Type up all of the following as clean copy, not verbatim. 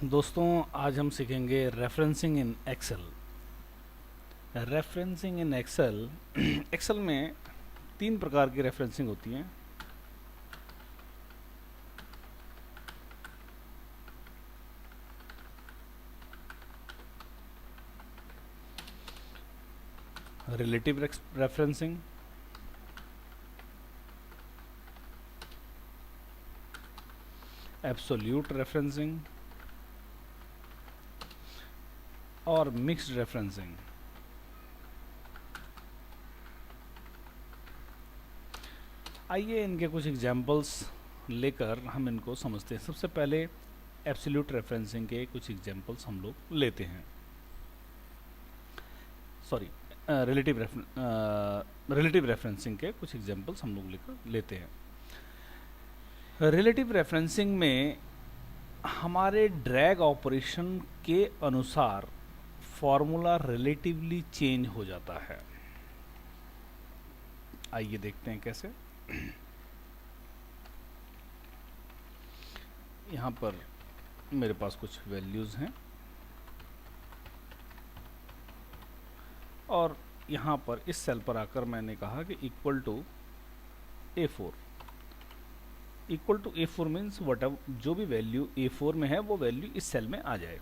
दोस्तों, आज हम सीखेंगे referencing in Excel. Referencing in Excel Excel में तीन प्रकार की रेफरेंसिंग होती हैं। रिलेटिव रेफरेंसिंग, एब्सोल्यूट रेफरेंसिंग और मिक्स्ड रेफरेंसिंग। आइए इनके कुछ एग्जांपल्स लेकर हम इनको समझते हैं। सबसे पहले एब्सोल्यूट रेफरेंसिंग के कुछ एग्जांपल्स हम लोग लेते हैं। सॉरी, रिलेटिव रेफरेंसिंग के कुछ एग्जांपल्स हम लोग लेते हैं। रिलेटिव रेफरेंसिंग में हमारे ड्रैग ऑपरेशन के अनुसार फॉर्मूला रिलेटिवली चेंज हो जाता है। आइए देखते हैं कैसे। यहाँ पर मेरे पास कुछ वैल्यूज़ हैं और यहाँ पर इस सेल पर आकर मैंने कहा कि equal to A4। Equal to A4 means what जो भी वैल्यू A4 में है वो वैल्यू इस सेल में आ जाए।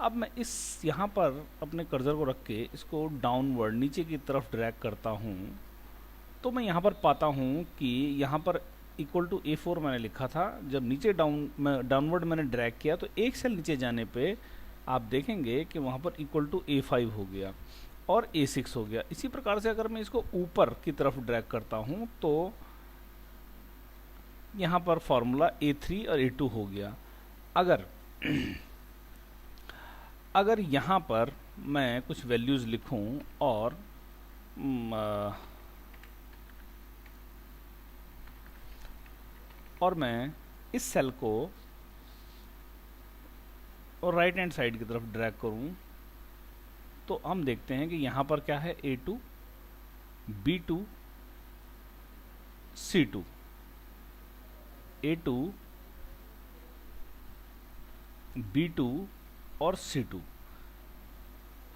अब मैं इस यहाँ पर अपने कर्सर को रख के इसको डाउनवर्ड नीचे की तरफ ड्रैग करता हूँ तो मैं यहाँ पर पाता हूँ कि यहाँ पर इक्वल टू A4 मैंने लिखा था। जब नीचे डाउनवर्ड मैंने ड्रैग किया तो एक सेल नीचे जाने पे आप देखेंगे कि वहाँ पर इक्वल टू A5 हो गया और A6 हो गया। इसी प्रकार से अगर मैं इसको ऊपर की तरफ ड्रैग करता हूँ तो यहाँ पर फॉर्मूला A3 और A2 हो गया। अगर यहाँ पर मैं कुछ वैल्यूज़ लिखूँ और मैं इस सेल को और राइट हैंड साइड की तरफ ड्रैग करूं तो हम देखते हैं कि यहाँ पर क्या है, A2, B2, C2, A2, B2 और C2।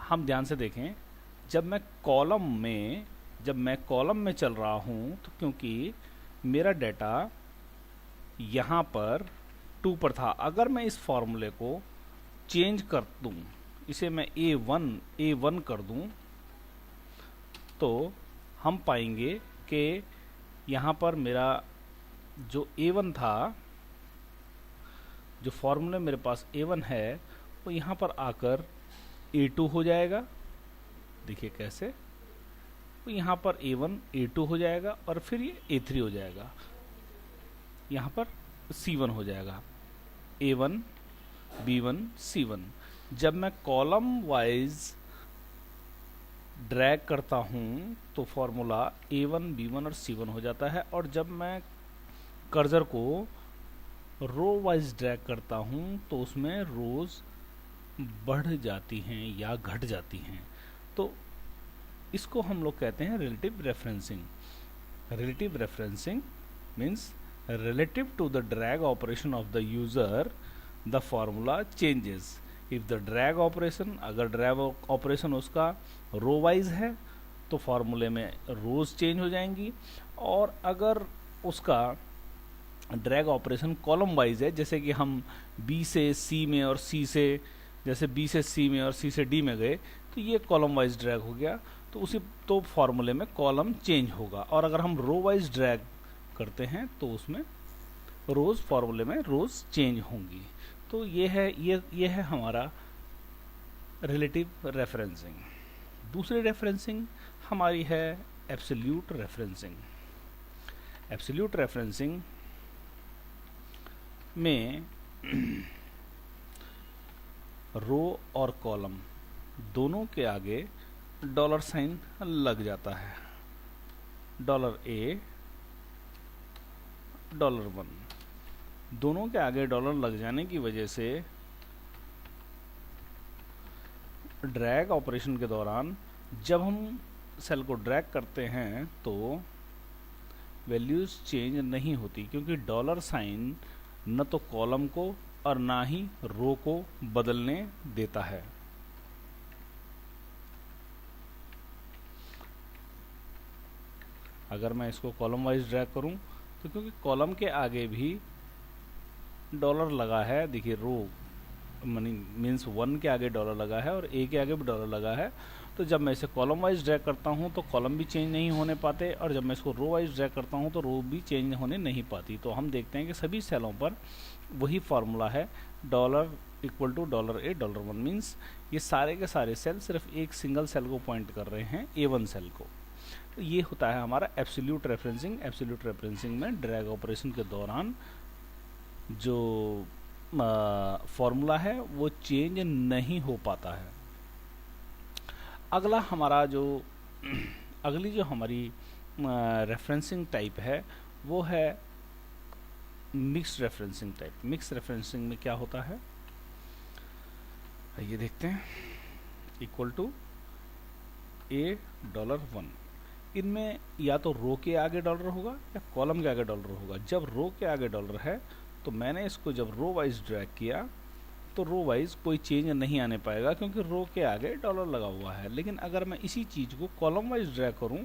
हम ध्यान से देखें, जब मैं कॉलम में चल रहा हूँ तो क्योंकि मेरा डाटा यहाँ पर 2 पर था, अगर मैं इस फॉर्मूले को चेंज कर दूँ, इसे मैं A1 कर दूँ तो हम पाएंगे कि यहाँ पर मेरा जो A1 था, जो फॉर्मूले मेरे पास A1 है वो यहाँ पर आकर A2 हो जाएगा। देखिए कैसे, तो यहाँ पर A1 A2 हो जाएगा और फिर ये A3 हो जाएगा, यहाँ पर C1 हो जाएगा, A1 B1 C1। जब मैं कॉलम वाइज ड्रैग करता हूँ तो फॉर्मूला A1 B1 और C1 हो जाता है, और जब मैं कर्सर को रो वाइज ड्रैग करता हूँ तो उसमें रोज बढ़ जाती हैं या घट जाती हैं। तो इसको हम लोग कहते हैं relative referencing. Relative referencing means relative to the drag operation of the user the formula changes if the drag operation, अगर drag operation उसका रो वाइज है तो फॉर्मूले में रोज चेंज हो जाएंगी, और अगर उसका ड्रैग ऑपरेशन कॉलम वाइज है, जैसे कि हम B से C में और C से, जैसे B से C में और C से D में गए तो ये कॉलम वाइज ड्रैग हो गया, तो फॉर्मूले में कॉलम चेंज होगा। और अगर हम रो वाइज ड्रैग करते हैं तो उसमें रोज फॉर्मूले में रोज चेंज होंगी। तो ये है हमारा रिलेटिव रेफरेंसिंग। दूसरी रेफरेंसिंग हमारी है एब्सोल्यूट रेफरेंसिंग। एब्सोल्यूट रेफरेंसिंग में रो और कॉलम दोनों के आगे डॉलर साइन लग जाता है, $A, $1। दोनों के आगे डॉलर लग जाने की वजह से ड्रैग ऑपरेशन के दौरान जब हम सेल को ड्रैग करते हैं तो वैल्यूज चेंज नहीं होती, क्योंकि डॉलर साइन न तो कॉलम को और ना ही रो को बदलने देता है। अगर मैं इसको कॉलम वाइज ड्रैग करूं तो क्योंकि कॉलम के आगे भी डॉलर लगा है, देखिए रो मनी मीन्स 1 के आगे डॉलर लगा है और ए के आगे भी डॉलर लगा है, तो जब मैं इसे कॉलम वाइज ड्रैग करता हूं तो कॉलम भी चेंज नहीं होने पाते, और जब मैं इसको रो वाइज ड्रैग करता हूं तो रो भी चेंज होने नहीं पाती। तो हम देखते हैं कि सभी सेलों पर वही फार्मूला है, डॉलर इक्वल टू $1 मीन्स ये सारे के सारे सेल सिर्फ एक सिंगल सेल को पॉइंट कर रहे हैं, A1 सेल को। तो ये होता है हमारा एब्सोल्यूट रेफरेंसिंग। एब्सोल्यूट रेफरेंसिंग में ड्रैग ऑपरेशन के दौरान जो फॉर्मूला है वो चेंज नहीं हो पाता है। अगला हमारा जो अगली जो हमारी रेफरेंसिंग टाइप है वो है mixed referencing type. Mixed referencing में क्या होता है ये देखते हैं, इक्वल टू $1। इनमें या तो रो के आगे डॉलर होगा या कॉलम के आगे डॉलर होगा। जब रो के आगे डॉलर है तो मैंने इसको जब रो वाइज ड्रैग किया तो रो वाइज कोई चेंज नहीं आने पाएगा क्योंकि रो के आगे डॉलर लगा हुआ है। लेकिन अगर मैं इसी चीज़ को कॉलम वाइज ड्रैग करूं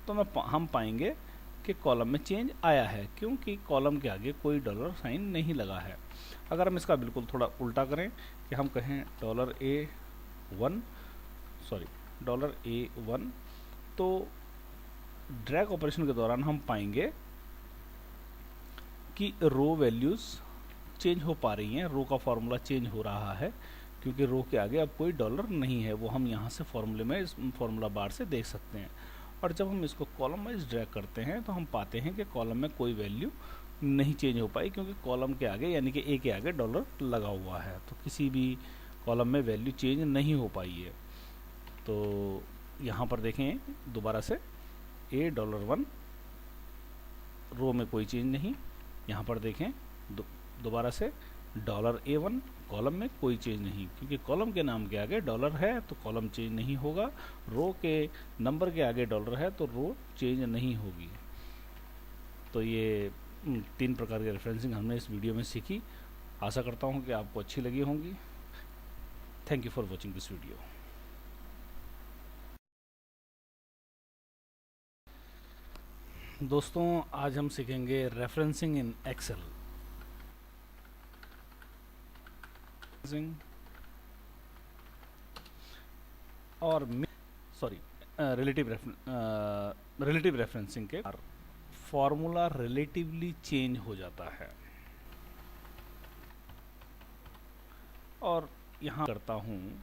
तो हम पाएंगे कि कॉलम में चेंज आया है क्योंकि कॉलम के आगे कोई डॉलर साइन नहीं लगा है। अगर हम इसका बिल्कुल थोड़ा उल्टा करें कि हम कहें $A1 तो ड्रैग ऑपरेशन के दौरान हम पाएंगे कि रो वैल्यूज़ चेंज हो पा रही हैं, रो का फॉर्मूला चेंज हो रहा है क्योंकि रो के आगे अब कोई डॉलर नहीं है। वो हम यहाँ से फॉर्मूले में इस फॉर्मूला बार से देख सकते हैं। और जब हम इसको कॉलम वाइज ड्रैग करते हैं तो हम पाते हैं कि कॉलम में कोई वैल्यू नहीं चेंज हो पाई क्योंकि कॉलम के आगे यानी कि ए के आगे डॉलर लगा हुआ है। तो किसी भी कॉलम में वैल्यू चेंज नहीं हो पाई है। तो यहाँ पर देखें दोबारा से $1 रो में कोई चेंज नहीं। यहाँ पर देखें दोबारा से $A1 कॉलम में कोई चेंज नहीं क्योंकि कॉलम के नाम के आगे डॉलर है तो कॉलम चेंज नहीं होगा। रो के नंबर के आगे डॉलर है तो रो चेंज नहीं होगी। तो ये 3 प्रकार की रेफरेंसिंग हमने इस वीडियो में सीखी। आशा करता हूँ कि आपको अच्छी लगी होंगी। Thank you for watching this video. दोस्तों आज हम सीखेंगे रेफरेंसिंग इन एक्सेल। और रिलेटिव रेफरेंसिंग के फॉर्मूला रिलेटिवली चेंज हो जाता है। और यहाँ करता हूँ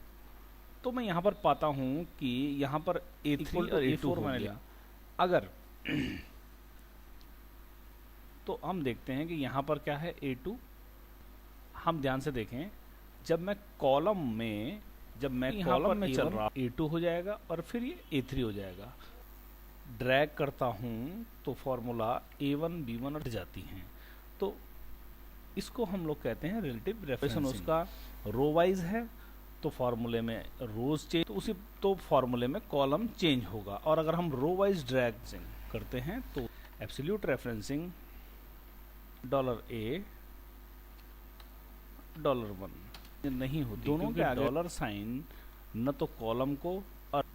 तो मैं यहाँ पर पाता हूँ कि यहाँ पर A3 और A4 मैंने लिया। अगर तो हम देखते हैं कि यहाँ पर क्या है A2। हम ध्यान से देखें जब मैं कॉलम में कॉलम में चल रहा A2 हो जाएगा और फिर ये A3 हो जाएगा। ड्रैग करता हूँ तो फॉर्मूला A1 B1 हट जाती हैं। तो इसको हम लोग कहते हैं रिलेटिव रेफरेंसिंग। उसका रो वाइज है तो फॉर्मूले में रोज चेंज तो फॉर्मूले में कॉलम चेंज होगा। और अगर हम रो वाइज ड्रैग करते हैं तो एब्सोल्यूट रेफरेंसिंग $1 नहीं होती। दोनों के आगे डॉलर साइन न तो कॉलम को और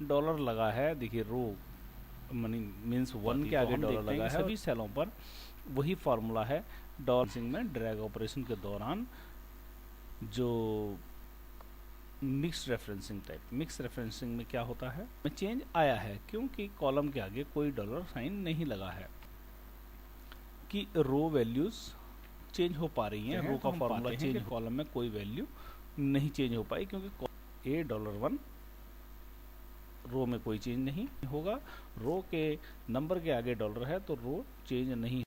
डॉलर लगा है, देखिए रो मनी मीन्स 1 के आगे डॉलर लगा है। सभी सेलों पर वही फार्मूला है। डॉलर में ड्रैग ऑपरेशन के दौरान जो mixed referencing type. Mixed referencing में क्या होता है में चेंज आया है क्योंकि कॉलम के आगे कोई डॉलर साइन नहीं लगा है कि रो वैल्यूज चेंज हो पा रही हैं। रो का फॉर्मूला चेंज, कॉलम में कोई वैल्यू नहीं चेंज हो पाई क्योंकि $1 रो में कोई चेंज नहीं होगा। रो के नंबर के आगे डॉलर है तो रो चेंज नहीं